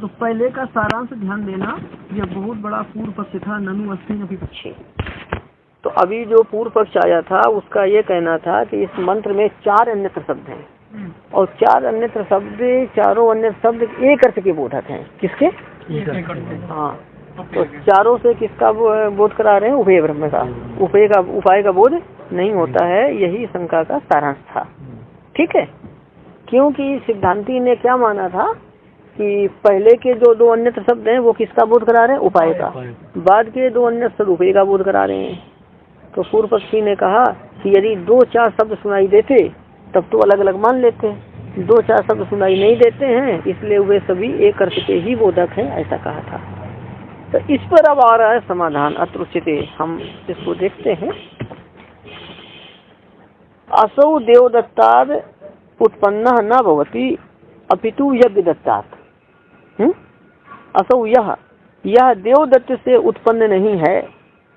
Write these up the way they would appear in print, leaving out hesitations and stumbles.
तो पहले का सारांश ध्यान देना, यह बहुत बड़ा पूर्व पक्ष था, ननु अस्ति न विपक्षे। तो अभी जो पूर्व पक्ष आया था उसका ये कहना था कि इस मंत्र में 4 अन्यत्र शब्द हैं और 4 अन्यत्र शब्द, चारों अन्य शब्द एक अर्थ के बोधक हैं। किसके? हाँ, तो चारों से किसका बोध करा रहे हैं? उभय ब्रह्म का। उपाय का बोध नहीं होता है, यही शंका का सारांश था। ठीक है, क्योंकि सिद्धांती ने क्या माना था कि पहले के जो 2 अन्यत्र शब्द हैं वो किसका बोध करा रहे हैं? उपाय का। बाद के 2 अन्य शब्द उपाय का बोध करा रहे हैं। तो पूर्व पक्षी ने कहा कि यदि 2-4 शब्द सुनाई देते तब तो अलग अलग मान लेते, 2-4 शब्द सुनाई नहीं देते हैं, इसलिए वे सभी एक अर्थ के ही बोधक हैं, ऐसा कहा था। तो इस पर अब आ रहा है समाधान। अत्रुचिते, हम इसको देखते हैं। असौ देवदत्ताद उत्पन्न न भवति अपितु यज्ञ दत्तात्। असौ, यह देवदत्त से उत्पन्न नहीं है,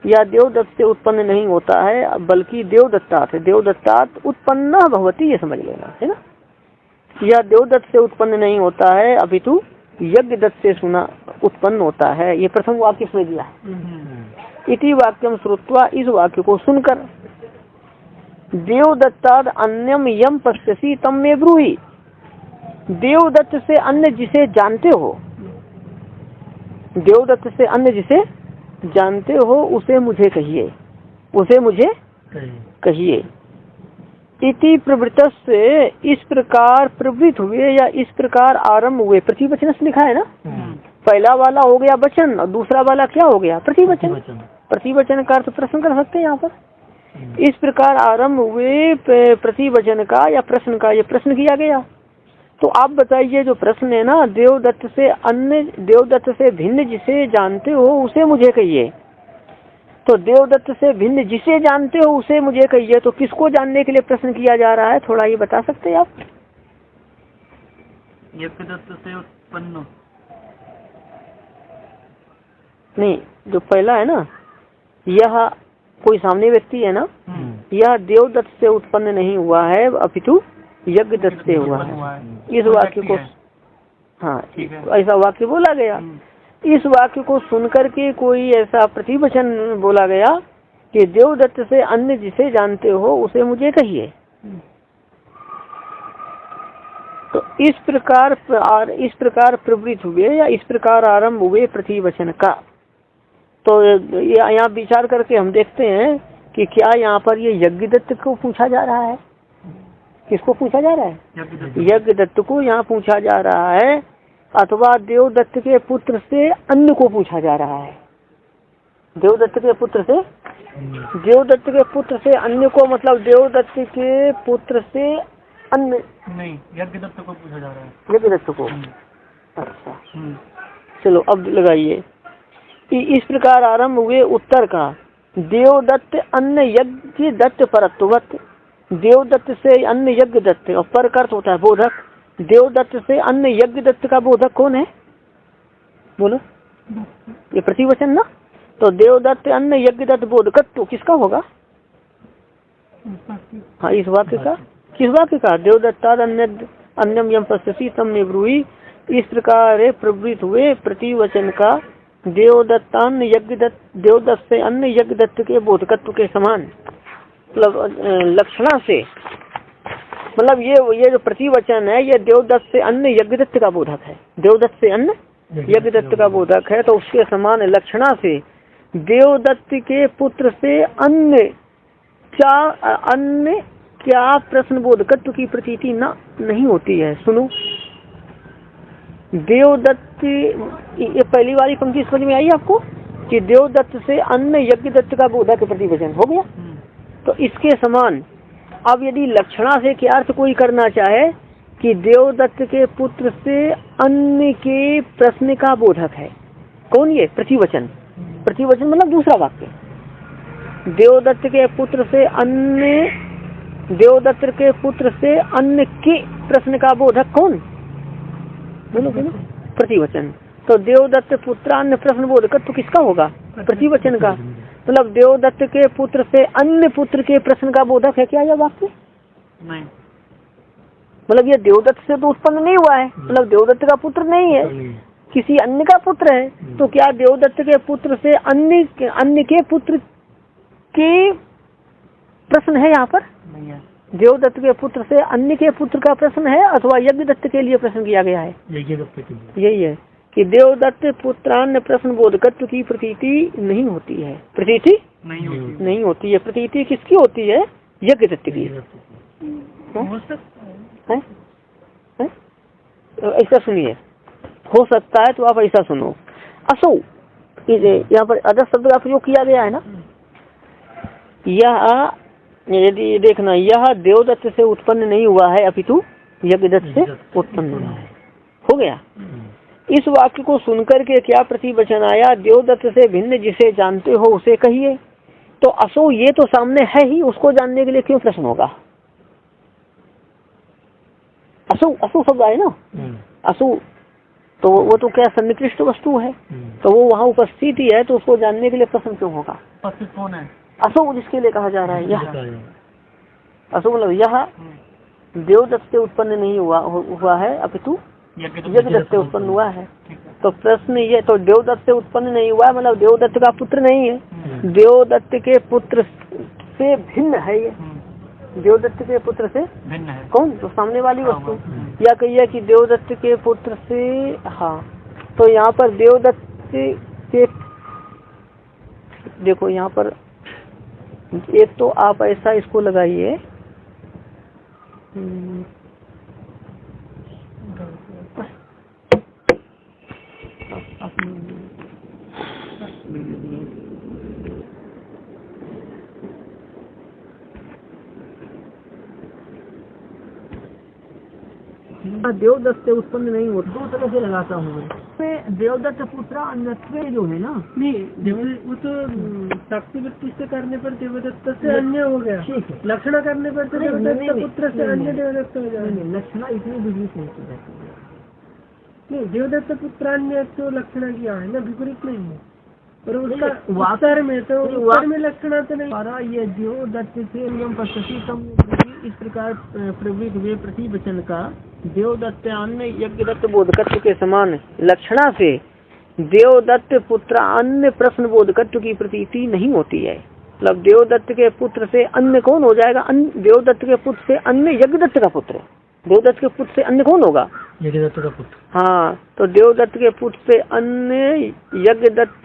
या देवदत्त से उत्पन्न नहीं होता है, बल्कि देवदत्तात्, देवदत्तात् उत्पन्न भवति, ये समझ लेना है ना। यह देवदत्त से उत्पन्न नहीं होता है, अपितु यज्ञ दत्त से उत्पन्न होता है। ये प्रथम वाक्य समझ लिया। इति वाक्यम श्रुत्वा, इस वाक्य को सुनकर, देवदत्ताद अन्यम यम पश्यसि तम मे ब्रूहि, देवदत्त से अन्य जिसे जानते हो, देवदत्त से अन्य जिसे जानते हो उसे मुझे कहिए, उसे मुझे कहिए। इति प्रवृत्त से, इस प्रकार प्रवृत्त हुए या इस प्रकार आरंभ हुए। प्रतिवचन से लिखा है ना, पहला वाला हो गया वचन और दूसरा वाला क्या हो गया? प्रतिवचन। प्रतिवचन का अर्थ प्रश्न कर सकते हैं यहाँ पर। इस प्रकार आरंभ हुए प्रतिवचन का या प्रश्न का, ये प्रश्न किया गया। तो आप बताइए, जो प्रश्न है ना, देवदत्त से अन्य, देवदत्त से भिन्न जिसे जानते हो उसे मुझे कहिए। तो देवदत्त से भिन्न जिसे जानते हो उसे मुझे कहिए, तो किसको जानने के लिए प्रश्न किया जा रहा है? थोड़ा ये बता सकते हैं आप? यज्ञदत्त से उत्पन्न नहीं, जो पहला है ना, यह कोई सामने व्यक्ति है ना, यह देवदत्त से उत्पन्न नहीं हुआ है, अपितु यज्ञ दत्त से हुआ है। इस वाक्य को, हाँ, ऐसा वाक्य बोला गया। इस वाक्य को सुनकर के कोई ऐसा प्रतिवचन बोला गया कि देवदत्त से अन्य जिसे जानते हो उसे मुझे कहिए। तो इस प्रकार प्रवृत्त हुए या इस प्रकार आरंभ हुए प्रतिवचन का। तो यहाँ विचार करके हम देखते हैं कि क्या यहाँ पर ये यज्ञदत्त को पूछा जा रहा है? किसको पूछा जा रहा है? यज्ञदत्त को यहाँ पूछा जा रहा है, अथवा देवदत्त के पुत्र से अन्य को पूछा जा रहा है। देवदत्त के पुत्र से, देवदत्त के पुत्र से अन्य को, मतलब देवदत्त के पुत्र से अन्य नहीं, यज्ञदत्त को पूछा जा रहा है। यज्ञदत्त को, अच्छा, चलो अब लगाइए। इस प्रकार आरंभ हुए उत्तर का, देवदत्त अन्य यज्ञ दत्त परत्वत, देवदत्त से अन्य यज्ञ दत्त, और पर का अर्थ होता है बोधक। देवदत्त से अन्य यज्ञ दत्त का बोधक कौन है? बोलो, ये प्रतिवचन ना। तो देवदत्त अन्य यज्ञ दत्त बोधकत्व किसका होगा? हाँ, इस वाक्य का। किस वाक्य का? देवदत्ताद अन्यम यम पश्यसि तम मे ब्रूहि। इस प्रकार प्रवृत्त हुए प्रतिवचन का देवदत्तान्य यज्ञ दत्त, देवदत्त से अन्य यज्ञ दत्त के बोधकत्व के समान, मतलब लक्षणा से, मतलब ये जो प्रतिवचन है ये देवदत्त से अन्य यज्ञदत्त का बोधक है, देवदत्त से अन्य यज्ञदत्त का बोधक है। तो उसके समान लक्षणा से देवदत्त के पुत्र से अन्य क्या प्रश्न बोधकत्व की प्रतीति नहीं होती है। सुनो, देवदत्त, ये पहली वाली पंक्ति समझ में आई आपको कि देवदत्त से अन्य यज्ञदत्त का बोधक प्रतिवचन हो गया। तो इसके समान अब यदि लक्षणा से क्या अर्थ कोई करना चाहे कि देवदत्त के पुत्र से अन्य के प्रश्न का बोधक है, कौन? ये प्रतिवचन। प्रतिवचन मतलब दूसरा वाक्य, देवदत्त के पुत्र से अन्य, देवदत्त के पुत्र से अन्य के प्रश्न का बोधक कौन? बोलो बोलो, प्रतिवचन। तो देवदत्त पुत्र अन्य प्रश्न बोधकत्व किसका होगा? प्रतिवचन का। मतलब देवदत्त के पुत्र से अन्य पुत्र के प्रश्न का बोधक है क्या यह वाक्य? नहीं, मतलब ये देवदत्त से तो उत्पन्न नहीं हुआ है, मतलब देवदत्त का पुत्र नहीं है, किसी अन्य का पुत्र है, तो क्या देवदत्त के पुत्र से अन्य के पुत्र के प्रश्न है यहाँ पर? नहीं है। देवदत्त के पुत्र से अन्य के पुत्र का प्रश्न है अथवा यज्ञदत्त के लिए प्रश्न किया गया है? यही है कि देवदत्त पुत्रान्य प्रश्न बोधकत्व की प्रतीति नहीं होती है। प्रतीति नहीं होती है। प्रतीति किसकी होती है? यज्ञदत्त की। ऐसा सुनिए, हो सकता है तो आप ऐसा सुनो। असो यहाँ पर अदर शब्द का प्रयोग किया गया है ना। यह यदि देखना, यह देवदत्त से उत्पन्न नहीं हुआ है अपितु यज्ञदत्त से उत्पन्न हुआ है। हो गया। इस वाक्य को सुनकर के क्या प्रतिवचन आया? देवदत्त से भिन्न जिसे जानते हो उसे कहिए। तो असो ये तो सामने है ही, उसको जानने के लिए क्यों प्रश्न होगा? असु असु शब्द आए ना, असु तो वो तो क्या सन्निकृष्ट वस्तु है, तो वो वहाँ उपस्थित ही है, तो उसको जानने के लिए प्रश्न क्यों होगा? कौन है? असु जिसके लिए कहा जा रहा है, यह असु मतलब यह देवदत्त से उत्पन्न नहीं हुआ है अपितु यज्ञदत्त से उत्पन्न हुआ है। तो प्रश्न ये, तो देवदत्त से उत्पन्न नहीं हुआ है मतलब देवदत्त का पुत्र नहीं है, देवदत्त के पुत्र से भिन्न है ये। देवदत्त के पुत्र से भिन्न है कौन? तो सामने वाली वस्तु। या कहिए कि देवदत्त के पुत्र से, हाँ, तो यहाँ पर देवदत्त के देखो यहाँ पर एक तो आप ऐसा इसको लगाइए, देवदत्त से उत्पन्न नहीं होता, दो तरह से लगाता हूँ मैं। देवदत्त पुत्र अन्यत्व जो है ना, नहीं वो तो शक्ति वृत्ति से करने पर देवदत्त से अन्य हो गया, लक्षणा करने पर तो देवदत्त पुत्र से अन्य देवदत्त हो जाएगा। लक्षणा इतनी विपरीत नहीं की जाती है। नहीं, देवदत्त पुत्र अन्य तो लक्षणा किया है ना, विपरीत नहीं है। और उसका वातर में तो उत्तर में लक्षणा तो नहीं। ये देवदत्त से नियम पद्धति कम इस प्रकार प्रवृत्त हुए प्रतिवचन का देवदत्त अन्य यज्ञदत्त बोधकत्व के समान लक्षणा से देवदत्त पुत्र अन्य प्रश्न बोधकत्व की प्रतीति नहीं होती है। मतलब देवदत्त के पुत्र से अन्य कौन हो जाएगा? देवदत्त के पुत्र से अन्य यज्ञदत्त का पुत्र। देवदत्त के पुत्र से अन्य कौन होगा? यज्ञदत्त का पुत्र। हाँ, तो देवदत्त के पुत्र से अन्य यज्ञदत्त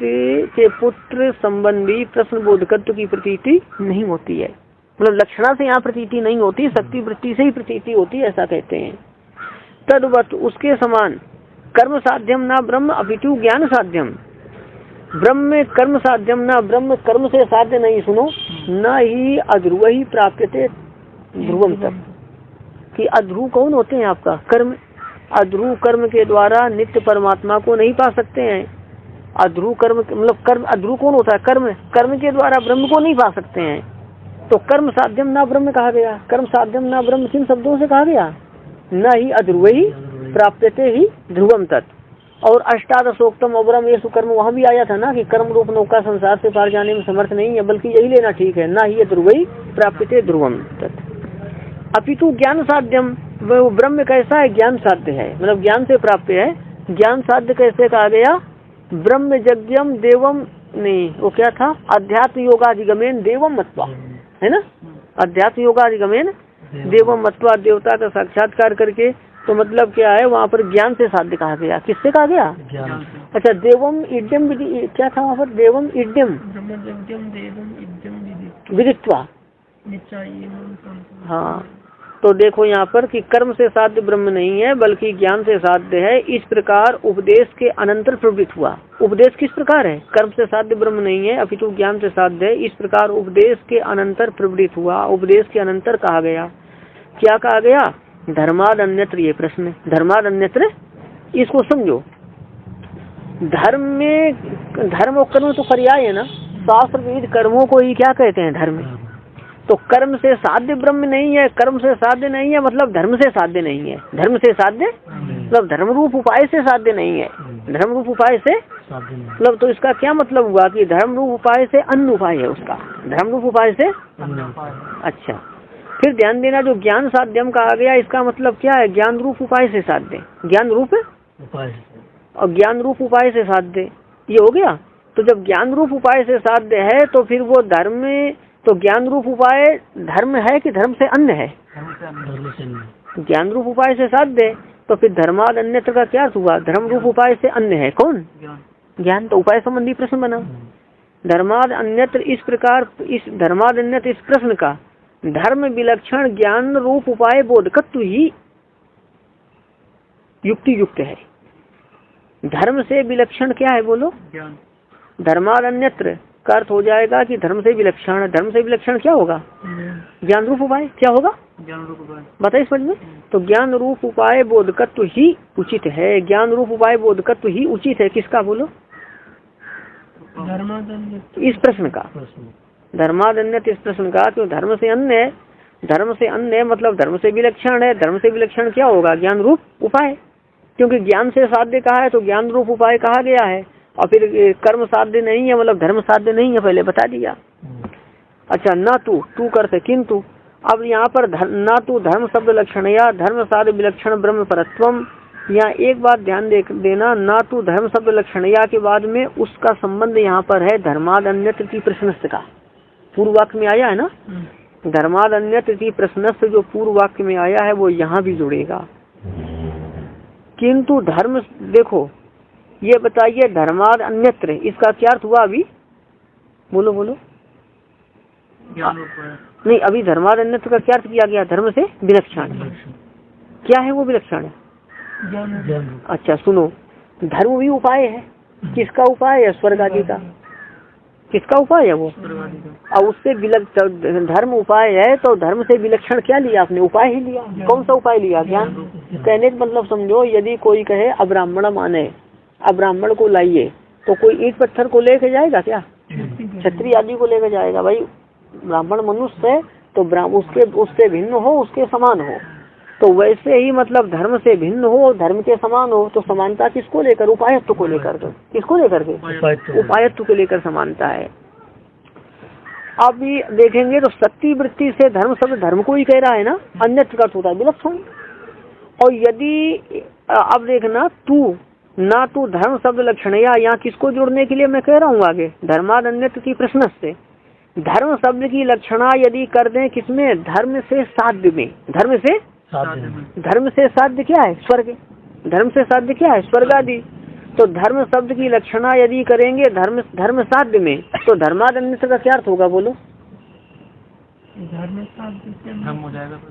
के पुत्र संबंधी प्रश्न बोधकत्व की प्रतीति नहीं होती है। मतलब लक्षणा से यहाँ प्रतीति नहीं होती, शक्ति वृत्ति से ही प्रतीति होती है, ऐसा कहते हैं। तद्वत उसके समान कर्म साध्यम ना ब्रह्म अपितु ज्ञान साध्यम। ब्रह्म कर्म साध्यम ना ब्रह्म कर्म से साध्य नहीं, सुनो, न ही अध्रुव ही प्राप्यते ध्रुवम तक। कि अध्रुव कौन होते हैं आपका? कर्म। अध्रुव कर्म के द्वारा नित्य परमात्मा को नहीं पा सकते हैं। अध्रुव कर्म मतलब कर्म, अध्रुव कौन होता है? कर्म। कर्म के द्वारा ब्रह्म को नहीं पा सकते हैं, तो कर्म साध्यम ना ब्रह्म कहा गया। कर्म साध्यम ना ब्रह्म किन शब्दों से कहा गया? न ही अध्रुव ही प्राप्यते ही ध्रुवम तत्। और अष्टादशोक्तम अवरम ये सुकर्म, वहाँ भी आया था ना कि कर्म रूप नौका संसार से पार जाने में समर्थ नहीं है, बल्कि यही लेना ठीक है, न ही अध्रुव ही प्राप्यते ध्रुवम तत्। अपितु ज्ञान साध्यम, वो ब्रह्म कैसा है? ज्ञान साध्य है, मतलब ज्ञान से प्राप्त है। ज्ञान साध्य कैसे कहा गया? ब्रह्म यज्ञम देवम, नहीं वो क्या था? अध्यात्म योगाधिगमेन देवम मत्वा, है ना? अध्यात्म योगाधिगमेन देवम मत्वा, देवता का साक्षात्कार करके। तो मतलब क्या है? वहाँ पर ज्ञान से साध्य कहा गया। किससे कहा गया? अच्छा, देवम इड्यम क्या था वहाँ पर? देवम इड्यम विदित्वा। हाँ, तो देखो यहाँ पर कि कर्म से साध्य ब्रह्म नहीं है बल्कि ज्ञान से साध्य है। इस प्रकार उपदेश के अनंतर प्रवृत्त हुआ। उपदेश किस प्रकार है? कर्म से साध्य ब्रह्म नहीं है अपितु ज्ञान से साध्य है। इस प्रकार उपदेश के अनंतर प्रवृत्त हुआ। उपदेश के अनंतर कहा गया, क्या कहा गया? धर्माद अन्यत्र। ये प्रश्न धर्माद अन्यत्र, इसको समझो। धर्म में धर्म और कर्म तो पर्याय है ना, शास्त्र विहित कर्मों को ही क्या कहते हैं? धर्म। तो कर्म से साध्य ब्रह्म नहीं है, कर्म से साध्य नहीं है मतलब धर्म से साध्य नहीं है। धर्म से साध्य मतलब धर्म रूप उपाय से साध्य नहीं है। धर्म रूप उपाय से मतलब, तो इसका क्या मतलब हुआ कि धर्म रूप उपाय से अन्य उपाय है उसका। धर्म रूप उपाय से अच्छा, फिर ध्यान देना, जो ज्ञान साध्यम कहा गया इसका मतलब क्या है? ज्ञान रूप उपाय से साध्य। ज्ञान रूप उपाय, और ज्ञान रूप उपाय से साध्य, ये हो गया। तो जब ज्ञान रूप उपाय से साध्य है तो फिर वो धर्म, तो ज्ञान रूप उपाय धर्म है कि धर्म से अन्य है? ज्ञान रूप उपाय से साध्य, तो फिर धर्माद अन्यत्र का क्या अर्थ हुआ? धर्म रूप उपाय से अन्य है कौन? ज्ञान। तो उपाय संबंधी प्रश्न बना। धर्माद अन्यत्र इस प्रकार, इस धर्माद अन्यत्र इस प्रश्न का धर्म विलक्षण ज्ञान रूप उपाय बोधकत्व ही युक्ति युक्त है। धर्म से विलक्षण क्या है बोलो? धर्माद अन्यत्र का अर्थ हो जाएगा कि धर्म से विलक्षण। धर्म से विलक्षण क्या होगा? ज्ञान रूप उपाय। क्या होगा? ज्ञान रूप उपाय। बताइए समझ में। तो ज्ञान रूप उपाय बोधकत्व ही उचित है। ज्ञान रूप उपाय बोधकत्व ही उचित है। किसका बोलो? इस प्रश्न का। धर्मादन्यत इस प्रश्न का। क्यों? धर्म से अन्य है। धर्म से अन्य मतलब धर्म से विलक्षण है। धर्म से विलक्षण क्या होगा? ज्ञान रूप उपाय। क्योंकि ज्ञान से साध्य कहा है तो ज्ञान रूप उपाय कहा गया है। और फिर कर्म साध्य नहीं है, मतलब धर्म साध्य नहीं है, पहले बता दिया। अच्छा, न तू करते किंतु। अब यहाँ पर न तू धर्म शब्द लक्षण या धर्म साध्य विलक्षण ब्रह्म परत्वम, यहाँ एक बात ध्यान देना, ना तो धर्म शब्द लक्षण या के बाद में उसका संबंध यहाँ पर है धर्माद अन्यत्र की प्रश्नस्थ का। पूर्व वाक्य में आया है ना, धर्माद अन्यत्र की प्रश्नस्थ जो पूर्व वाक्य में आया है वो यहाँ भी जुड़ेगा। किंतु धर्म, देखो ये बताइए धर्माद अन्यत्र इसका क्या अर्थ हुआ? अभी बोलो बोलो। नहीं, अभी धर्माद अन्यत्र का क्या अर्थ किया गया? धर्म से विलक्षण। क्या है वो विलक्षण? अच्छा सुनो, धर्म भी उपाय है। किसका उपाय है? स्वर्ग आदि का। किसका उपाय है वो? और उससे धर्म उपाय है तो धर्म से विलक्षण क्या लिया आपने? उपाय ही लिया। कौन सा उपाय लिया? ज्ञान। कहने का मतलब समझो, यदि कोई कहे अब्राह्मण माने, अब्राह्मण को लाइए, तो कोई ईंट पत्थर को लेके जाएगा क्या? क्षत्रिय आदि को लेकर जाएगा। भाई ब्राह्मण मनुष्य है तो उससे भिन्न हो, उसके समान हो। तो वैसे ही मतलब धर्म से भिन्न हो और धर्म के समान हो। तो समानता किसको लेकर? उपायत्व को लेकर। किसको लेकर के? उपायत्व को लेकर समानता है। अब भी देखेंगे तो सत्य वृत्ति से धर्म शब्द धर्म को ही कह रहा है ना, अन्यत्र का होता है विलक्षण। और यदि अब देखना ना तू धर्म शब्द लक्षण या यहाँ किसको जोड़ने के लिए मैं कह रहा हूँ आगे? धर्माद अन्यत्र की प्रश्न से धर्म शब्द की लक्षणा यदि कर दें किसमें? धर्म से साध्य में। धर्म से साध्य क्या है? स्वर्ग। धर्म से साध्य क्या है? स्वर्ग आदि। तो धर्म शब्द की लक्षणा यदि करेंगे धर्म साध्य में, तो धर्माद अन्यत्र का क्या अर्थ होगा बोलो?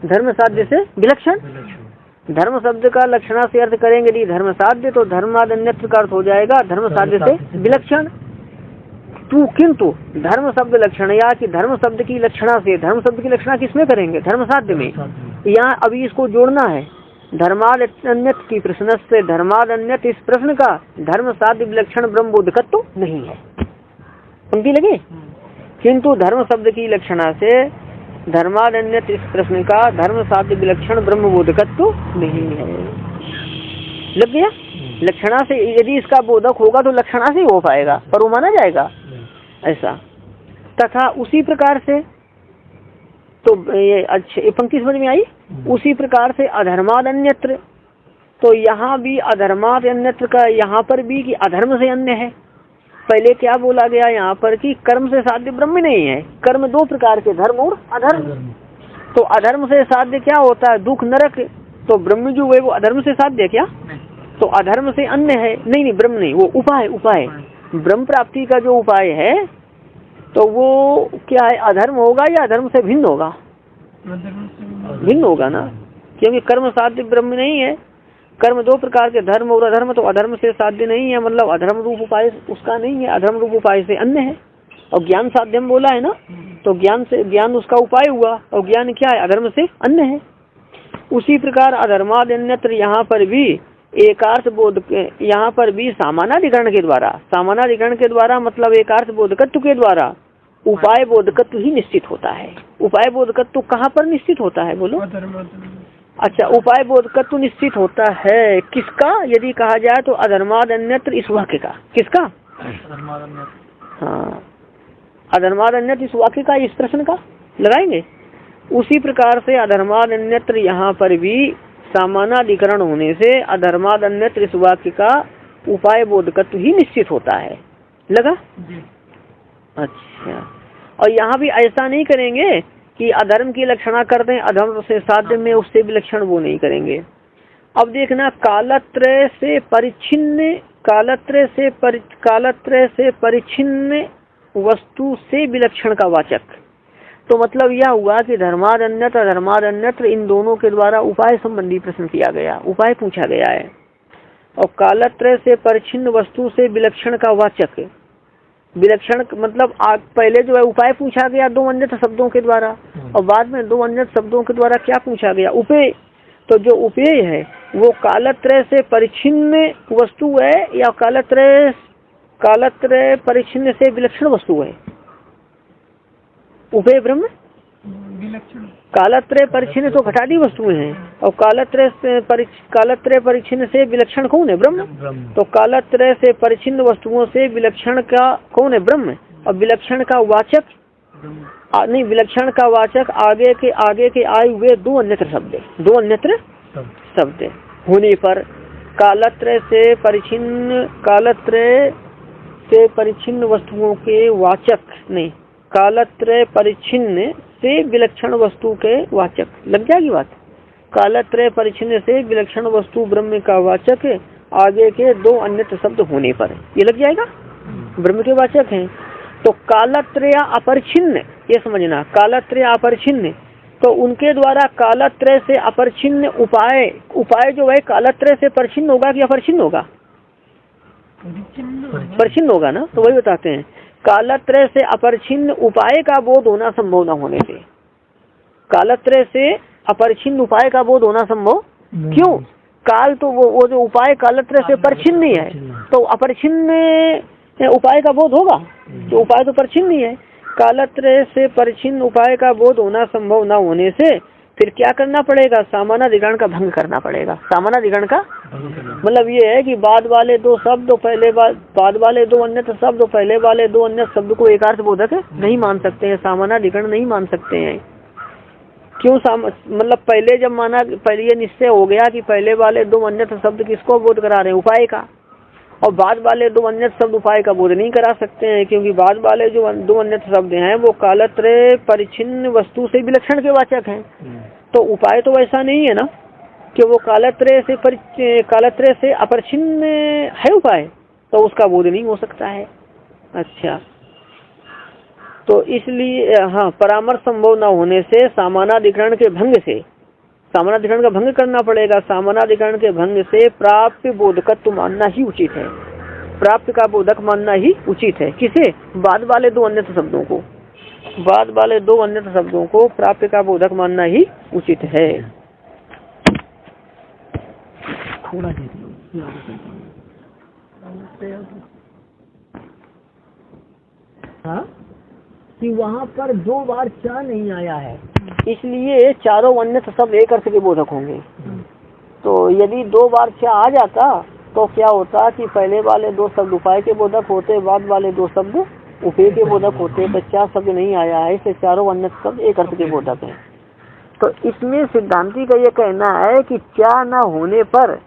धर्म साध्य से विलक्षण। धर्म शब्द का लक्षणा से अर्थ करेंगे यदि धर्म साध्य, तो धर्माद अन्यत्र का अर्थ हो जाएगा धर्म साध्य से विलक्षण। किंतु धर्म शब्द लक्षण या कि धर्म शब्द की लक्षणा से, धर्म शब्द की लक्षणा किसमें करेंगे? धर्म साध्य में। यहाँ अभी इसको जोड़ना है धर्माद अन्यत्र की प्रश्न से। धर्माद अन्यत्र इस प्रश्न का धर्म साध्य विलक्षण ब्रह्म बोधकत्व नहीं है। उनकी लगे? किंतु धर्म शब्द की लक्षणा से धर्माद अन्यत्र इस प्रश्न का धर्म साध्य विलक्षण ब्रह्म बोधकत्व नहीं है। लग गया? लक्षणा से यदि इसका बोधक होगा तो लक्षणा से ही हो पाएगा, पर वो माना जाएगा ऐसा। तथा उसी प्रकार से, तो ये अच्छे पंक्ति समझ में आई? उसी प्रकार से अधर्माद अन्यत्र, तो यहाँ भी अधर्माद अन्यत्र का यहाँ पर भी कि अधर्म से अन्य है। पहले क्या बोला गया यहाँ पर कि कर्म से साध्य ब्रह्म नहीं है। कर्म दो प्रकार के, धर्म और अधर्म। तो अधर्म से साध्य क्या होता है? दुख नरक। तो ब्रह्म जो है वो अधर्म से साध्य क्या? तो अधर्म से अन्य है। नहीं ब्रह्म नहीं, वो उपाय ब्रह्म प्राप्ति का जो उपाय है तो वो क्या है? अधर्म होगा या अधर्म से भिन्न होगा? भिन्न होगा ना, क्योंकि कर्म साध्य ब्रह्म नहीं है। कर्म दो प्रकार के, धर्म और अधर्म। तो अधर्म से साध्य नहीं है, मतलब अधर्म रूप उपाय उसका नहीं है, अधर्म रूप उपाय से अन्य है। और ज्ञान साध्यम बोला है ना, तो ज्ञान उसका उपाय हुआ, और ज्ञान क्या है? अधर्म से अन्य है। उसी प्रकार अधर्माद अन्यत्र यहाँ पर भी एकार्थ बोध, यहाँ पर भी सामानाधिकरण के द्वारा मतलब एकार्थ बोधकत्व के द्वारा उपाय बोधकत्व ही निश्चित होता है। उपाय बोधकत्व कहाँ पर निश्चित होता है बोलो? अच्छा, उपाय बोधकत्व निश्चित होता है किसका यदि कहा जाए तो? अधर्माद अन्यत्र इस वाक्य का। किसका? हाँ, अधर्माद अन्यत्र इस वाक्य का, इस प्रश्न का लगाएंगे। उसी प्रकार से अधर्माद अन्यत्र यहाँ पर भी सामानाधिकरण होने से अधर्माद अन्यत्र इस वाक्य का उपाय बोधकत्व ही निश्चित होता है। लगा? जी। अच्छा, और यहाँ भी ऐसा नहीं करेंगे कि अधर्म की लक्षणा कर दें, अधर्म से साध्य में उससे विलक्षण वो नहीं करेंगे। अब देखना, कालत्रय से परिच्छिन्न, कालत्रय से परिच्छिन्न वस्तु से विलक्षण का वाचक। तो मतलब यह हुआ कि धर्मादन्यत्र अधर्मादन्यत्र इन दोनों के द्वारा उपाय संबंधी प्रश्न किया गया, उपाय पूछा गया है। और कालत्रय से परिच्छिन्न वस्तु से विलक्षण का वाचक, विलक्षण मतलब पहले जो है उपाय पूछा गया दो अन्यत्र शब्दों के द्वारा, और बाद में दो अन्यत्र शब्दों के द्वारा क्या पूछा गया? उपेय। तो जो उपेय है वो कालत्रय से परिच्छिन्न वस्तु है या कालत्रय परिच्छिन्न से विलक्षण वस्तु है? उपेय ब्रह्म विलक्षण। कालत्रय परिच्छिन्न तो घटादी वस्तुएं हैं, और कालत्रय परिच्छिन्न से विलक्षण कौन है? ब्रह्म। तो कालत्रय से परिच्छिन्न वस्तुओं से विलक्षण का कौन है? ब्रह्म। और विलक्षण का वाचक नहीं, विलक्षण का वाचक आगे के आए हुए दो अन्यत्र शब्द होने पर कालत्रय से परिच्छिन्न वस्तुओं के वाचक नहीं, कालत्रय परिच्छिन्न से विलक्षण वस्तु के वाचक। लग जाएगी बात? कालत्रय परिच्छिन्न से विलक्षण वस्तु ब्रह्म का वाचक आगे के दो अन्यत्र शब्द होने पर, ये लग जाएगा ब्रह्म के वाचक हैं। तो कालत्रय अपरिच्छिन्न, ये समझना, कालत्रय अपरिच्छिन्न, तो उनके द्वारा कालत्रय से अपरिच्छिन्न उपाय जो है कालत्रय से परिच्छिन्न होगा कि अपरिच्छिन्न होगा? परिच्छिन्न होगा ना। तो वही बताते हैं, कालत्रय से अपरिच्छिन्न उपाय का बोध होना संभव न होने से, कालत्रय से अपरिच्छिन्न उपाय का बोध होना संभव क्यों? काल तो वो जो उपाय कालत्रय से परिच्छिन्न नहीं है, तो अपरिच्छिन्न उपाय का बोध होगा? तो उपाय तो परिच्छिन्न नहीं है। कालत्रय से परिच्छिन्न उपाय का बोध होना संभव न होने से फिर क्या करना पड़ेगा? सामानाधिकरण का भंग करना पड़ेगा। सामानाधिकरण का मतलब ये है कि बाद वाले दो शब्द बाद वाले दो अन्यत्र शब्द पहले वाले दो अन्य शब्द को एकार्थ बोधक नहीं मान सकते हैं, सामानाधिकरण नहीं मान सकते हैं। क्यों? मतलब पहले जब माना, पहले ये निश्चय हो गया कि पहले वाले दो अन्यत्र शब्द किसको बोध करा रहे हैं? उपाय का। और बाद वाले दो अन्यत्र शब्द उपाय का बोध नहीं करा सकते हैं, क्योंकि बाद वाले जो दो अन्यत्र शब्द हैं वो कालत्रय परिच्छिन्न वस्तु से विलक्षण के वाचक हैं। तो उपाय तो ऐसा नहीं है ना कि वो कालत्रय से अपरिच्छिन्न है उपाय, तो उसका बोध नहीं हो सकता है। अच्छा, तो इसलिए हाँ, परामर्श संभव न होने से सामानाधिकरण के भंग से, सामानाधिकरण का भंग करना पड़ेगा। सामानाधिकरण के भंग से प्राप्त बोधकत्व मानना ही उचित है, प्राप्त का बोधक मानना ही उचित है। किसे? बाद वाले दो अन्यत्र शब्दों को, बाद वाले दो अन्यत्र शब्दों को प्राप्त का बोधक मानना ही उचित है। थोड़ा हाँ, कि वहाँ पर दो बार चा नहीं आया है, इसलिए चारों अन्यत्र शब्द एक अर्थ के बोधक होंगे। तो यदि दो बार चा आ जाता तो क्या होता कि पहले वाले दो शब्द उपाय के बोधक होते, बाद वाले दो शब्द उपेय के बोधक होते। तो चार शब्द नहीं आया है, इससे चारों अन्यत्र शब्द एक अर्थ के बोधक हैं। तो इसमें सिद्धांती का ये कहना है कि चा न होने पर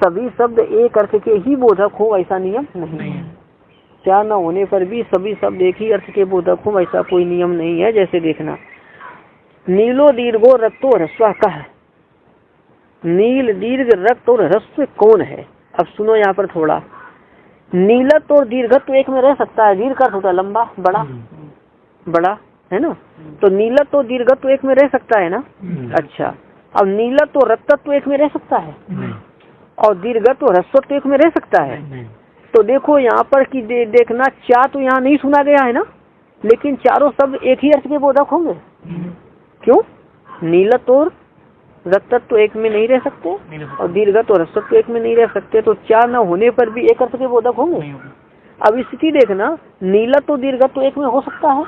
सभी शब्द एक अर्थ के ही बोधक हो, ऐसा नियम नहीं है। चा न होने पर भी सभी शब्द एक ही अर्थ के बोधक हो, ऐसा कोई नियम नहीं है। जैसे देखना, नीलो दीर्घो रक्तो ह्रस्व कह, नील दीर्घ रक्त और ह्रस्व कौन है? अब सुनो यहाँ पर थोड़ा, नीलत और दीर्घत्व एक में रह सकता है। दीर्घ अर्थ होता है लंबा, बड़ा है ना, तो नीलत और दीर्घत्व एक में रह सकता है ना। अच्छा, अब नीलत और रक्तत्व एक में रह सकता है, और दीर्घत्व और ह्रस्वत्व एक में रह सकता है। तो देखो यहाँ पर कि देखना, चा तो यहाँ नहीं सुना गया है ना, लेकिन चारों शब्द एक ही अर्थ के बोधक होंगे। क्यों? नीलत और रक्तत्व एक में नहीं रह सकते, और दीर्घत्व और ह्रस्वत्व एक में नहीं रह सकते, तो चा न होने पर भी एक अर्थ के बोधक होंगे। अब स्थिति देखना, नीलत और दीर्घत्व एक में हो सकता है,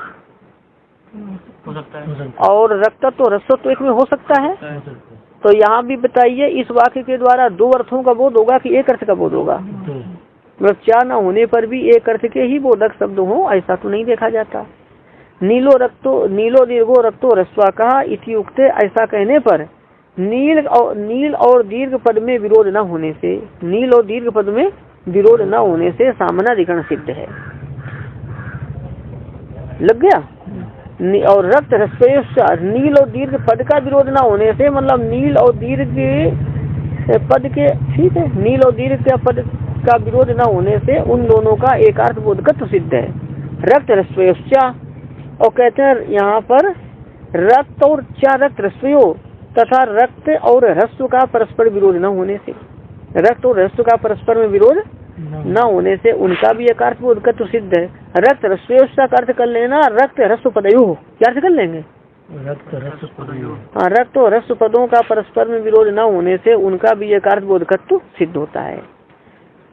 और रक्तत्व और ह्रस्वत्व एक में हो सकता है। तो यहाँ भी बताइए, इस वाक्य के द्वारा दो अर्थों का बोध होगा कि एक अर्थ का बोध होगा? मतलब चा न होने पर भी एक अर्थ के ही बोधक शब्द हो, ऐसा तो नहीं देखा जाता। नीलो दीर्घो रक्तो ह्रस्व कहा इति उक्ते, ऐसा कहने पर नील और दीर्घ पद में विरोध न होने से, नील और दीर्घ पद में विरोध न होने से सामनाधिकरण सिद्ध है। लग गया। और रक्त ह्रस्वयोश्च नील और दीर्घ पद का विरोध न होने से, मतलब नील और दीर्घ पद के, ठीक है, नील और दीर्घ के पद का विरोध न होने से उन दोनों का एकार्थ बोधकत्व सिद्ध है। रक्त ह्रस्वयोश्च, और कहते हैं यहाँ पर रक्त और चा रक्त ह्रस्वयो तथा रक्त और ह्रस्व का परस्पर विरोध न होने से, रक्त और ह्रस्व का परस्पर में विरोध न होने से उनका भी एकार्थ बोधकत्व सिद्ध है। रक्त ह्रस्वयोश्च का अर्थ कर लेना रक्त ह्रस्व पदयो, क्या अर्थ कर लेंगे? हाँ, रक्त और ह्रस्व पदों का परस्पर में विरोध न होने से उनका भी एकार्थ बोधकत्व सिद्ध होता है।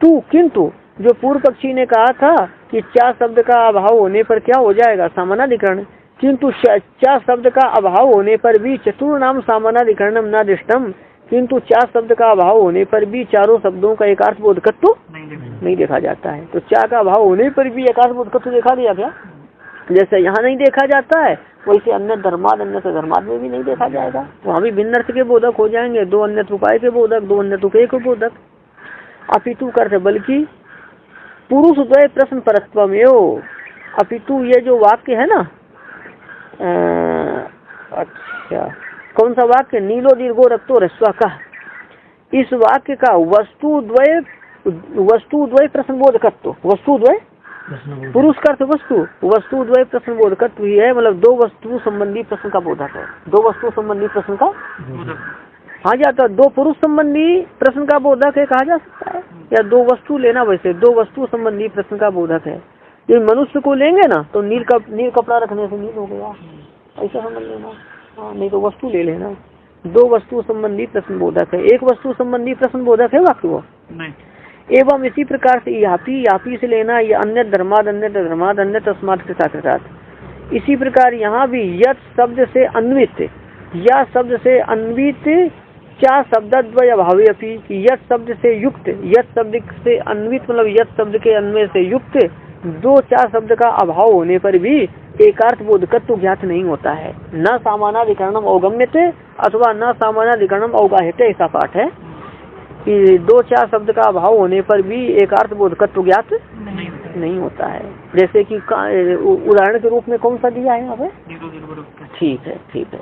किंतु जो पूर्व पक्षी ने कहा था कि चा शब्द का अभाव होने पर क्या हो जाएगा? सामानाधिकरण। किंतु चा शब्द का अभाव होने पर भी चतुर नाम सामानाधिकरणम न दृष्टम, किंतु चा शब्द का अभाव होने पर भी चारों शब्दों का एकार्थ बोधकत्व नहीं देखा जाता है। तो चा का अभाव होने पर भी एकार्थ बोधकत्व देखा गया क्या? जैसे यहाँ नहीं देखा जाता है वैसे अन्य धर्माद में भी नहीं देखा जाएगा। वहाँ भी भिन्न अर्थ के बोधक हो जाएंगे, दो अन्य उपाय के बोधक, दो अन्य उपाय के बोधक। अपितु करते बल्कि पुरुष द्वय प्रश्न परत्व में हो। अपितु ये जो वाक्य है ना, अच्छा कौन सा वाक्य? नीलो दीर्घो रक्तो ह्रस्व का, इस वाक्य का वस्तु द्वय प्रश्न बोधकत्व, वस्तु द्वय पुरुष का अर्थ वस्तु द्वय प्रश्न बोधकत्व ही है, मतलब दो वस्तु संबंधी प्रश्न का बोधक है। दो वस्तु संबंधी प्रश्न का कहा जाता है, दो पुरुष संबंधी प्रश्न का बोधक है कहा जा सकता है, या दो वस्तु लेना, वैसे दो वस्तु संबंधी प्रश्न का बोधक है। ये मनुष्य को लेंगे ना तो नील कपड़ा रखने से नील हो गया, ऐसा समझ लेना। हाँ, नहीं तो वस्तु ले लेना। दो वस्तु संबंधी प्रश्न बोधक है, एक वस्तु संबंधी प्रश्न बोधक है वाक्य वो नहीं। एवं इसी प्रकार से यापी से लेना, या अन्य धर्माद अन्य तस्मात् कृताकृतात्। इसी प्रकार यहाँ भी यत् शब्द से अन्वित, या शब्द से अन्वित चा शब्दद्वय अभावे अपि, यत् शब्द से युक्त, यत् शब्द से अन्वित मतलब यत् शब्द के अन्वय से युक्त दो चा शब्द का अभाव होने पर भी एकार्थ बोधकत्व ज्ञात नहीं होता है। न सामानाधिकरणम अवगम्यते अथवा न सामानाधिकरणम अवगाह्यते, ऐसा पाठ है कि दो चा शब्द का अभाव होने पर भी एकार्थ बोधकत्व ज्ञात नहीं होता है। जैसे कि उदाहरण के रूप में कौन सा दिया है यहाँ पे? ठीक है।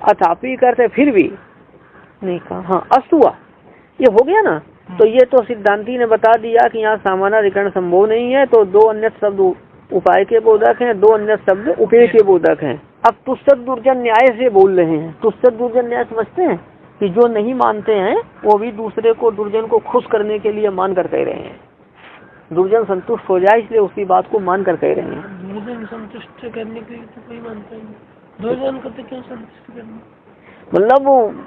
अथापि करते फिर भी नहीं कहा। हाँ, अस्तुआ ये हो गया ना। तो ये तो सिद्धांती ने बता दिया कि यहाँ सामानाधिकरण संभव नहीं है, तो दो अन्य शब्द उपाय के बोधक हैं, दो अन्य शब्द उपेय के बोधक हैं। अब तुष्यत दुर्जन न्याय से बोल रहे हैं। तुष्यत दुर्जन न्याय समझते हैं कि जो नहीं मानते हैं वो भी दूसरे को, दुर्जन को खुश करने के लिए मान कर कह रहे हैं। दुर्जन संतुष्ट हो जाए इसलिए उसी बात को मान कर कह रहे हैं। दुर्जन संतुष्ट करने के लिए तो कोई मानता ही नहीं, दुर्जन को तो क्यों संतुष्ट करना? मतलब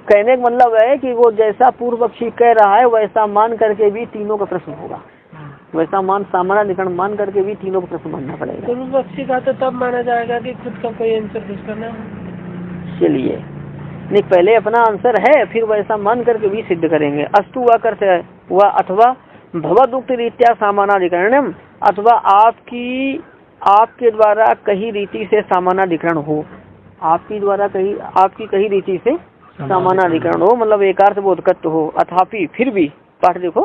कहने का मतलब है कि वो जैसा पूर्व पक्षी कह रहा है वैसा मान करके भी तीनों का प्रश्न होगा, वैसा सामानाधिकरण मान करके भी तीनों का प्रश्न मानना पड़ेगा। पूर्व पक्षी का तो तब माना जाएगा कि खुद का कोई आंसर कुछ करना है। चलिए नहीं, पहले अपना आंसर है फिर वैसा मान करके भी सिद्ध करेंगे। अस्तु व करते हुआ अथवा भवदुक्त रीत्या सामानाधिकरणम, अथवा आपके द्वारा कही रीति से सामानाधिकरण हो, आपकी कही रीति से सामानाधिकरण हो, मतलब एकार्थ बोधकत्व हो। अथापि फिर भी, पाठ देखो,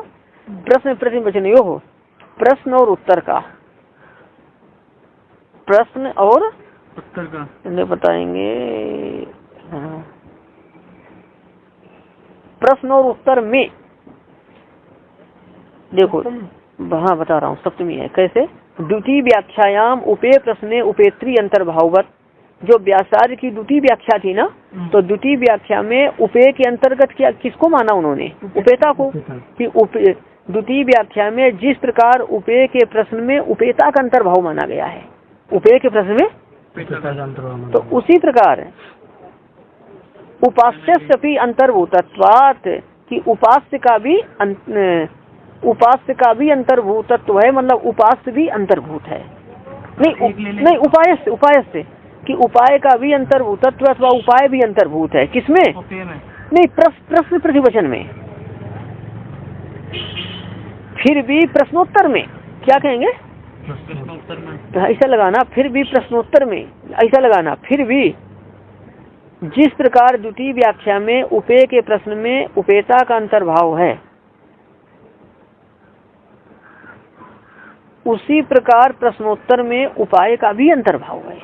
प्रश्न प्रतिवचन यो हो, प्रश्न और उत्तर का, प्रश्न और उत्तर का इन्हें बताएंगे। हाँ, प्रश्न और उत्तर में देखो, हाँ बता रहा हूँ, सप्तमी है। कैसे? द्वितीय व्याख्यायाम उपे प्रश्ने उपेत्री अंतर्भाववत, जो व्यासार्य की द्वितीय व्याख्या थी ना, तो द्वितीय व्याख्या में उपे के अंतर्गत क्या किसको माना उन्होंने? उपेता को। कि द्वितीय व्याख्या में जिस प्रकार उपे के प्रश्न में उपेता का अंतर्भाव माना गया है, उपे के प्रश्न में, तो उसी प्रकार उपास्यस्यपि अंतर्भूतत्वात्, कि उपास्य का भी अंतर्भूतत्व है, मतलब उपास्य भी अंतर्भूत है। नहीं उपाय से कि उपाय का भी अंतर्भूतत्व अथवा उपाय भी अंतर्भूत है। किसमें? नहीं, प्रश्न प्रतिवचन में। फिर भी प्रश्नोत्तर में क्या कहेंगे? प्रश्नोत्तर में तो ऐसा लगाना, फिर भी प्रश्नोत्तर में ऐसा लगाना। फिर भी जिस प्रकार द्वितीय व्याख्या में उपे के प्रश्न में उपेता का अंतर्भाव है, उसी प्रकार प्रश्नोत्तर में उपाय का भी अंतर्भाव है।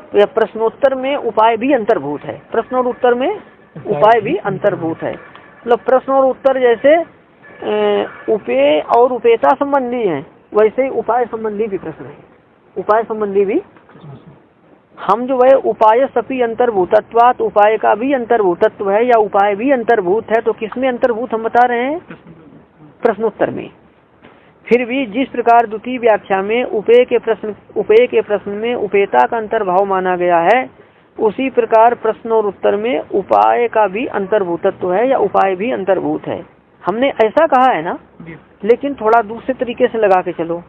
तो यह प्रश्नोत्तर में उपाय भी अंतर्भूत है, प्रश्न और उत्तर में उपाय भी अंतर्भूत है। मतलब प्रश्न और उत्तर जैसे उपेय और उपेता संबंधी है, वैसे ही उपाय संबंधी भी प्रश्न है। उपाय संबंधी भी हम जो है उपाय सपी अंतर्भूतत्वात् उपाय का भी अंतर्भूतत्व है या उपाय भी अंतर्भूत है। तो किसमें अंतर्भूत हम बता रहे हैं? प्रश्नोत्तर में। फिर भी जिस प्रकार द्वितीय व्याख्या में उपेय के प्रश्न में उपेता का अंतर्भाव माना गया है, उसी प्रकार प्रश्न और उत्तर में उपाय का भी अंतर्भूतत्व है या उपाय भी अंतर्भूत है। हमने ऐसा कहा है ना, लेकिन थोड़ा दूसरे तरीके से लगा के चलो।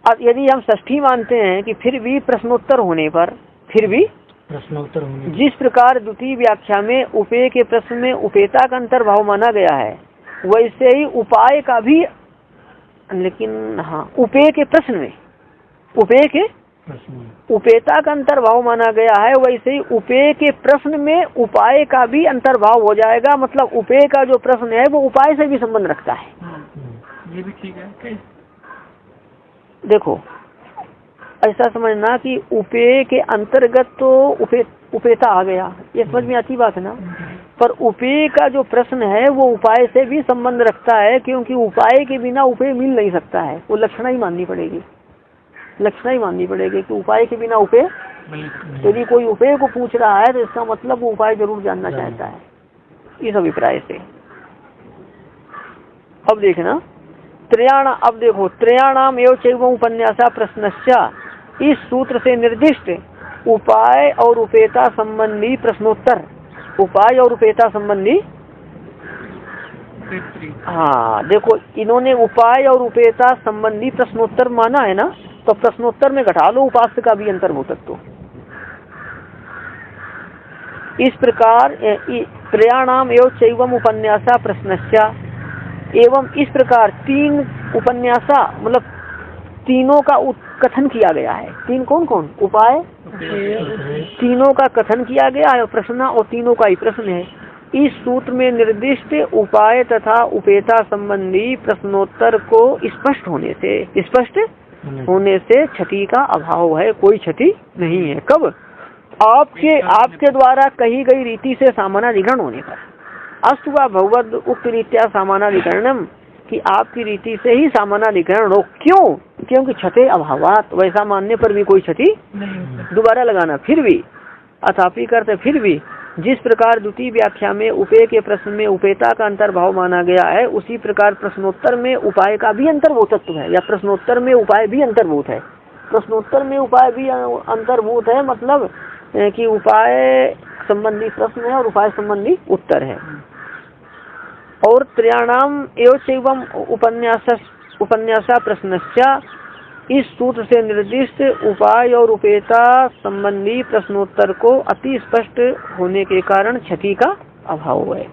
अब यदि हम षष्ठी मानते हैं कि फिर भी प्रश्नोत्तर होने पर, फिर भी प्रश्नोत्तर होने जिस प्रकार द्वितीय व्याख्या में उपेय के प्रश्न में उपेता का अंतर्भाव माना गया है, वैसे ही उपाय का भी, लेकिन हाँ उपेय के प्रश्न में उपेय के उपेता का अंतर्भाव माना गया है, वैसे ही उपेय के प्रश्न में उपाय का भी अंतर्भाव हो जाएगा। मतलब उपेय का जो प्रश्न है वो उपाय से भी संबंध रखता है। ये भी ठीक है। देखो ऐसा समझना कि उपेय के अंतर्गत तो उपेता आ गया, ये समझ में आती बात है ना। पर उपेय का जो प्रश्न है वो उपाय से भी संबंध रखता है, क्योंकि उपाय के बिना उपेय मिल नहीं सकता है। वो लक्षणा ही माननी पड़ेगी, लक्षणा ही माननी पड़ेगी कि उपाय के बिना उपेय। यदि कोई उपेय को पूछ रहा है तो इसका मतलब वो उपाय जरूर जानना चाहता है, इस अभिप्राय से। अब देखना अब देखो त्रयाणाम एवं चैव उपन्यासा प्रश्नश्च, इस सूत्र से निर्दिष्ट उपाय और उपेता संबंधी प्रश्नोत्तर, उपाय और उपेता संबंधी। हाँ देखो इन्होंने उपाय और उपेता संबंधी प्रश्नोत्तर माना है ना, तो प्रश्नोत्तर में घटा लो उपास्य का भी अंतर्भूतत्व। इस प्रकार त्रयाणाम एवं चैवम उपन्यासा प्रश्नश्च, एवं इस प्रकार तीन उपन्यासा मतलब तीनों का कथन किया गया है। तीन कौन कौन? उपाय, तीनों का कथन किया गया है प्रश्न, और तीनों का ही प्रश्न है। इस सूत्र में निर्दिष्ट उपाय तथा उपेता संबंधी प्रश्नोत्तर को स्पष्ट होने से क्षति का अभाव है, कोई क्षति नहीं है। कब? आपके द्वारा कही गई रीति से सामानाधिकरण होने पर। अस्तु वा भगवद उक्त रीत्या सामानाधिकरणम, कि आपकी रीति से ही सामानाधिकरण हो। क्यों? क्योंकि क्षते अभावात, वैसा मानने पर भी कोई क्षति दोबारा लगाना। फिर भी अथापि करते फिर भी जिस प्रकार द्वितीय व्याख्या में उपेय के प्रश्न में उपेता का अंतर्भाव माना गया है, उसी प्रकार प्रश्नोत्तर में उपाय का भी अंतर्भूतत्व है, या प्रश्नोत्तर में उपाय भी अंतर्भूत है। प्रश्नोत्तर में उपाय भी अंतर्भूत है, मतलब कि उपाय संबंधी प्रश्न है और उपाय संबंधी उत्तर है। और त्रयाणाम एवं चैवम उपन्यासा प्रश्नश्च, इस सूत्र से निर्दिष्ट उपाय और उपेता संबंधी प्रश्नोत्तर को अति स्पष्ट होने के कारण क्षति का अभाव है।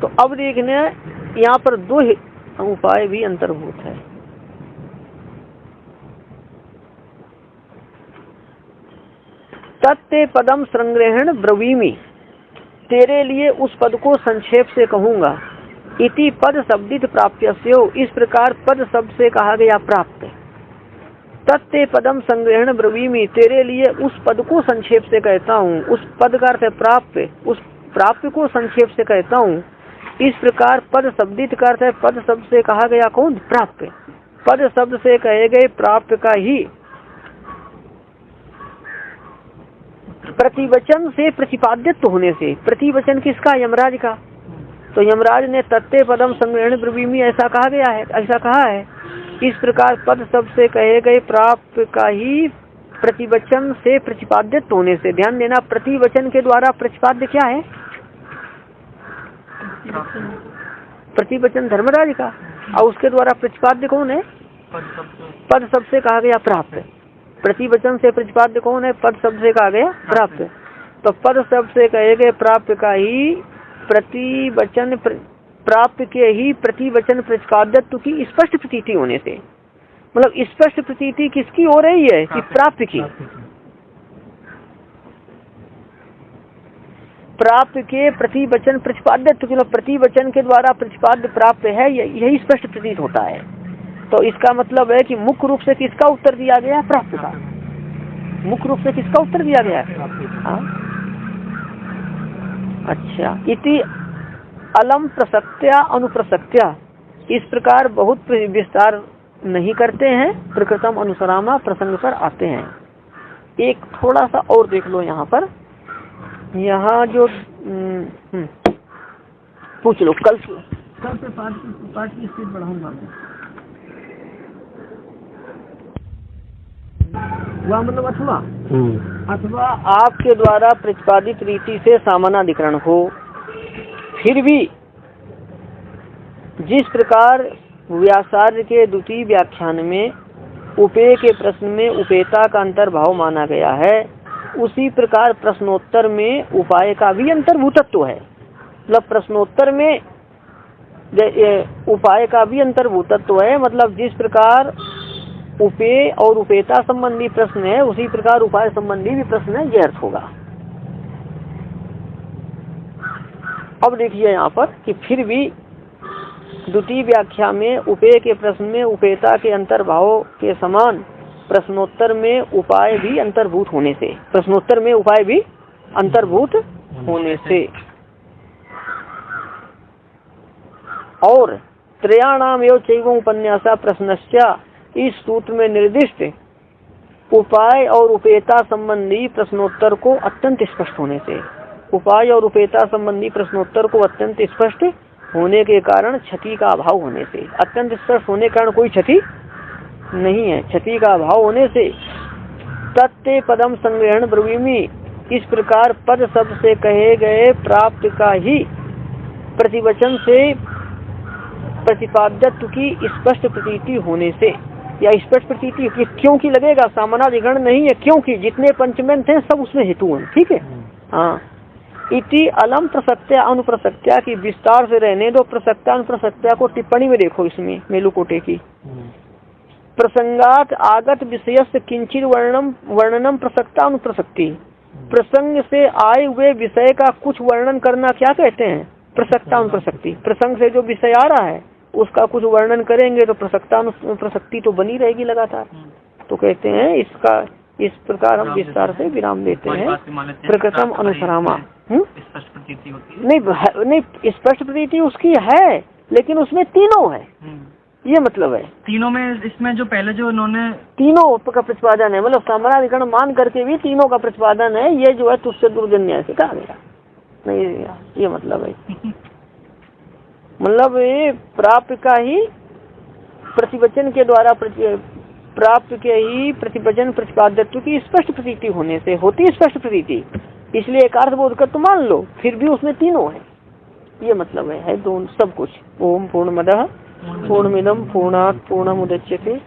तो अब देखने यहाँ पर दो उपाय भी अंतर्भूत है। तत्ते पदम संग्रहण ब्रवीमि, तेरे लिए उस पद को संक्षेप से कहूंगा। इति पद शब्दित प्राप्यस्यो, इस प्रकार पद शब्द से कहा गया प्राप्त। तत्ते पदम संग्रहण ब्रवीमि, तेरे लिए उस पद को संक्षेप से कहता हूँ। उस पद का अर्थ है प्राप्त, उस प्राप्त को संक्षेप से कहता हूँ। इस प्रकार पद शब्दित का अर्थ है पद शब्द से कहा गया कौन? प्राप्त। पद शब्द से कहे गए प्राप्त का ही प्रतिवचन से प्रतिपाद्यत्व होने से, प्रतिवचन किसका? यमराज का। तो यमराज ने तत्ते पदम संग्रहण ब्रवीमि ऐसा कहा गया है, ऐसा कहा है। इस प्रकार पद शब्द से कहे गए प्राप्त का ही प्रतिवचन से प्रतिपाद्यत्व होने से, ध्यान देना प्रतिवचन के द्वारा प्रतिपाद्य क्या है? प्रतिवचन धर्मराज का, और उसके द्वारा प्रतिपाद्य कौन है? पद शब्द से कहा गया प्राप्त। प्रतिवचन से प्रतिपाद्य कौन है? पद शब्द से कहा गया प्राप्त। तो पद शब्द से कहे गए प्राप्त का ही प्रतिवचन प्राप्त के ही प्रतिवचन प्रतिपाद्यत्व की स्पष्ट प्रतीति होने से, मतलब स्पष्ट प्रतीति किसकी हो रही है? कि प्राप्त की। प्राप्त के प्रतिवचन प्रतिपाद्य, तो चलो प्रतिवचन के द्वारा प्रतिपाद्य प्राप्त है, यही स्पष्ट प्रतीत होता है। तो इसका मतलब है कि मुख्य रूप से किसका उत्तर दिया गया? प्राप्त का। मुख्य रूप से किसका उत्तर दिया गया? हाँ, अच्छा। इति अलम प्रसक्त्या अनुप्रसक्त्या, इस प्रकार बहुत विस्तार नहीं करते हैं, प्रकृतम अनुसरामा प्रसंग पर आते हैं। एक थोड़ा सा और देख लो यहाँ पर, यहाँ जो पूछ लो, कल से पाठ की स्पीड बढ़ाऊंगा मैं। वह मतलब अथवा आपके द्वारा प्रतिपादित रीति से सामानाधिकरण हो, फिर भी जिस प्रकार व्यासार्य के द्वितीय व्याख्यान में उपेय के प्रश्न में उपेता का अंतर्भाव माना गया है, उसी प्रकार प्रश्नोत्तर में उपाय का भी अंतर्भूतत्व है। मतलब प्रश्नोत्तर में उपाय का भी अंतर्भूतत्व है, मतलब जिस प्रकार उपेय और उपेता संबंधी प्रश्न है, उसी प्रकार उपाय संबंधी भी प्रश्न है, यह अर्थ होगा। अब देखिए यहाँ पर कि फिर भी द्वितीय व्याख्या में उपेय के प्रश्न में उपेता के अंतर्भाव के समान प्रश्नोत्तर में उपाय भी अंतर्भूत होने से, प्रश्नोत्तर में उपाय भी अंतर्भूत होने से, और त्रयाणाम एवं चैवं उपन्यासा प्रश्नश्चा, इस सूत्र में निर्दिष्ट उपाय और उपेता संबंधी प्रश्नोत्तर को अत्यंत स्पष्ट होने से, उपाय और उपेता संबंधी प्रश्नोत्तर को अत्यंत स्पष्ट होने के कारण क्षति का अभाव होने से, अत्यंत स्पष्ट होने के कारण कोई क्षति नहीं है, क्षति का अभाव होने से तत्ते पदम संग्रहण ब्रवीमी, इस प्रकार पद शब्द से कहे गए प्राप्त का ही प्रतिवचन से प्रतिपाद्यत्व की स्पष्ट प्रतीति होने से, या स्पष्ट प्रतीति क्योंकि लगेगा, सामानाधिकरण नहीं है, क्योंकि जितने पंचमेंट हैं सब उसमें हेतु हैं, ठीक है। हाँ, इति अलम प्रसक्त्या अनुप्रसक्त्या की विस्तार से रहने दो, प्रसक्त्या अनुप्रसक्त्या को टिप्पणी में देखो, इसमें मेलुकोटे की, प्रसंगात आगत विषयस्य किंचित वर्णनम प्रसक्ता अनुप्रसक्ति, प्रसंग से आए हुए विषय का कुछ वर्णन करना क्या कहते हैं? प्रसक्ता अनुप्रसक्ति। प्रसंग से जो विषय आ रहा है उसका कुछ वर्णन करेंगे तो प्रसक्ता अनुप्रसक्ति तो बनी रहेगी लगातार। तो कहते हैं इसका इस प्रकार हम विस्तार से विराम देते हैं। प्रकृतम अनुसरामा स्पष्ट प्रतीति होती है, नहीं स्पष्ट प्रतीति उसकी है, लेकिन उसमें तीनों है, ये मतलब है। तीनों में इसमें जो पहले जो उन्होंने तीनों का प्रतिपादन है, मतलब सामानाधिकरण मान करके भी तीनों का प्रतिपादन है। ये जो है तुझसे दुर्जन्य से कहा गया नहीं, ये मतलब है। मतलब ये प्राप्त का ही प्रतिवचन के द्वारा प्राप्त के ही प्रतिवचन प्रतिपाद्यत्व की स्पष्ट प्रतीति होने से होती स्पष्ट प्रतीति, इसलिए एक अर्थबोध कर तो मान लो, फिर भी उसमें तीनों है, ये मतलब है दोनों सब कुछ। ओम पूर्णमदः पूर्णमिदं पूर्णात् पूर्णमुदच्यते।